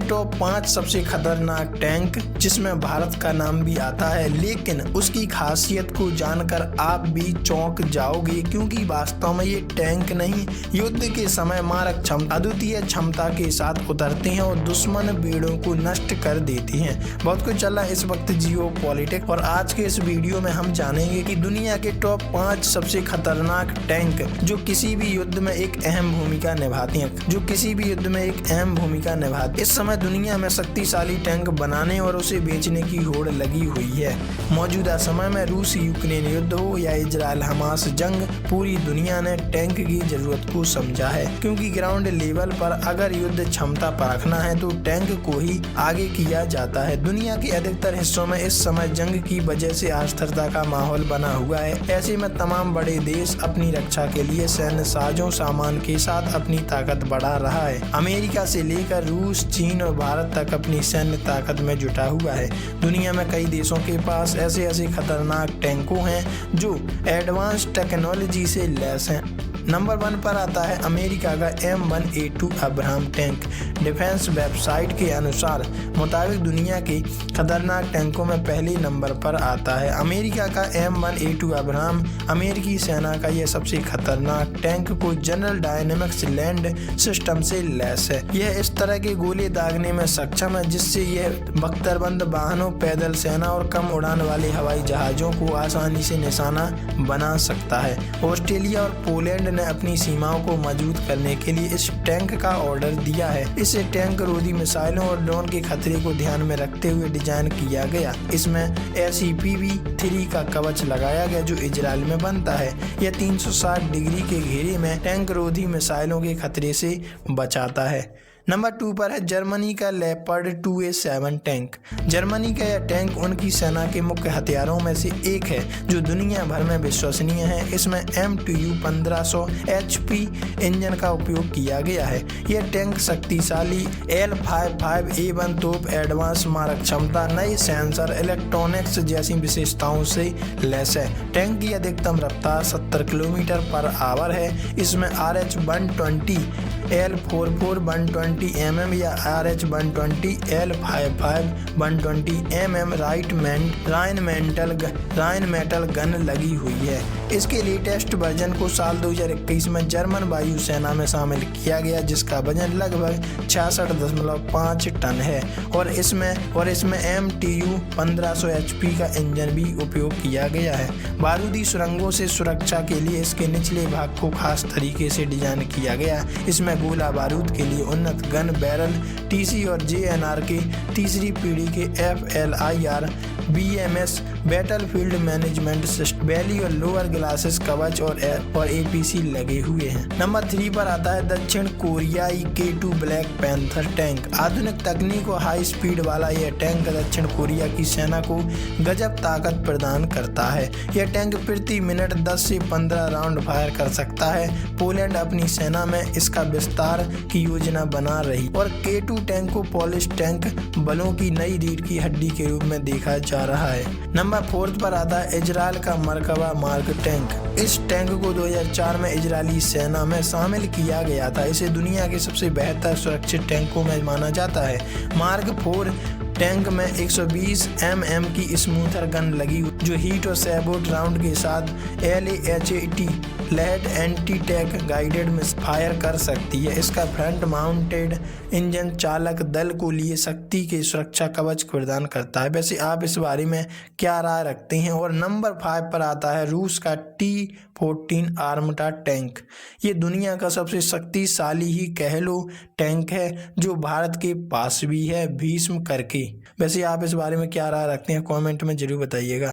Top 5 सबसे खतरनाक tank जिसमें भारत का नाम भी आता है, लेकिन उसकी खासियत को जानकर आप भी चौंक जाओगे क्योंकि वास्तव में ये टैंक नहीं, युद्ध के समय मारक क्षमता अद्वितीय क्षमता के साथ उतरते हैं और दुश्मन बेड़ों को नष्ट कर देते हैं। बहुत कुछ चल रहा है इस वक्त जियो पॉलिटिक्स, और आज के इस वीडियो में हम जानेंगे कि दुनिया के टॉप 5 सबसे खतरनाक टैंक जो किसी भी युद्ध में एक अहम भूमिका निभाते हैं, इस समय दुनिया में शक्तिशाली टैंक बनाने और उसे बेचने की होड़ लगी हुई है। मौजूदा समय में रूस यूक्रेन युद्ध हो या इजराइल हमास जंग, पूरी दुनिया ने टैंक की जरूरत को समझा है, क्योंकि ग्राउंड लेवल पर अगर युद्ध क्षमता परखना है तो टैंक को ही आगे किया जाता है। दुनिया के अधिकतर हिस्सों में इस समय जंग की वजह से अस्थिरता का माहौल बना हुआ है। ऐसे में तमाम बड़े देश अपनी रक्षा के लिए सैन्य साजो सामान के साथ अपनी ताकत बढ़ा रहा है। अमेरिका से लेकर रूस, चीन और भारत तक अपनी सैन्य ताकत में जुटा हुआ है। दुनिया में कई देशों के पास ऐसे खतरनाक टैंकों हैं जो एडवांस टेक्नोलॉजी से लैस हैं। नंबर 1 पर आता है अमेरिका का M1A2 Abraham tank. Defence website के अनुसार मुताबिक दुनिया के खतरनाक टैंकों में पहले नंबर पर आता है अमेरिका का M1A2 अब्राहम। अमेरिकी सेना का यह सबसे खतरनाक टैंक को जनरल डायनेमिक्स लैंड सिस्टम से लैस है। यह इस तरह के गोले दागने में सक्षम है जिससे यह बख्तरबंद वाहनों, पैदल सेना और कम उड़ान वाले हवाई जहाजों को आसानी से निशाना बना सकता है। ऑस्ट्रेलिया और पोलैंड ने अपनी सीमाओं को मजबूत करने के लिए इस टैंक का ऑर्डर दिया है। इसे टैंक रोधी मिसाइलों और ड्रोन के खतरे को ध्यान में रखते हुए डिजाइन किया गया। इसमें SEPV-3 का कवच लगाया गया जो इजराइल में बनता है। यह 360 डिग्री के घेरे में टैंक रोधी मिसाइलों के खतरे से बचाता है। नंबर 2 पर है जर्मनी का लेपर्ड 2A7 टैंक। जर्मनी का यह टैंक उनकी सेना के मुख्य हथियारों में से एक है जो दुनिया भर में विश्वसनीय है। इसमें MTU 1500 HP इंजन का उपयोग किया गया है। यह टैंक शक्तिशाली L55A1 तोप, एडवांस मारक क्षमता, नए सेंसर, इलेक्ट्रॉनिक्स जैसी विशेषताओं से लैस है। टैंक की अधिकतम रफ्तार 70 किलोमीटर पर आवर है। इसमें RH-120 L44 120 mm या RH-120 L55 120 mm राइन मेटल गन लगी हुई है। इसके लेटेस्ट वर्जन को साल 2021 में जर्मन वायुसेना में शामिल किया गया जिसका वजन लगभग 66.5 टन है और इसमें MTU 1500 HP का इंजन भी उपयोग किया गया है। बारूदी सुरंगों से सुरक्षा के लिए इसके निचले भाग को खास तरीके से डिजाइन किया गया। इसमें गोला बारूद के लिए उन्नत गन बैरल, TC और JNR के तीसरी पीढ़ी के FLIR BMS battlefield management system, बैली और लोअर ग्लासेस कवच और APC लगे हुए हैं। नंबर 3 पर आता है दक्षिण कोरियाई K2 ब्लैक पैंथर टैंक। आधुनिक तकनीक और हाई स्पीड वाला यह टैंक दक्षिण कोरिया की सेना को गजब ताकत प्रदान करता है। यह टैंक प्रति मिनट 10 से 15 राउंड फायर कर सकता है। पोलैंड अपनी सेना में इसका विस्तार की योजना बना रही और K2 टैंक को पोलिश टैंक बलों की नई रीढ़ की हड्डी के रूप में देखा जा रहा है। नंबर 4 पर आता है इजराइल का मरकबा मार्क टैंक। इस टैंक को 2004 में इजरायली सेना में शामिल किया गया था। इसे दुनिया के सबसे बेहतर सुरक्षित टैंकों में माना जाता है। मार्क 4 टैंक में 120 mm की स्मूथर गन लगी जो हीट और सैबोट राउंड के साथ LAHAT लेड anti tank guided missile fire कर सकती है। इसका फ्रंट माउंटेड इंजन चालक दल को लिए शक्ति के सुरक्षा कवच प्रदान करता है। वैसे आप इस बारे में क्या राय रखते हैं? और नंबर 5 पर आता है रूस का T-14 आर्मटा टैंक। ये दुनिया का सबसे शक्तिशाली ही कह लो टैंक है जो भारत के पास भी है भीष्म करके। वैसे आप इस बारे में क्या राय रखते हैं? कमेंट में जरूर बताइएगा।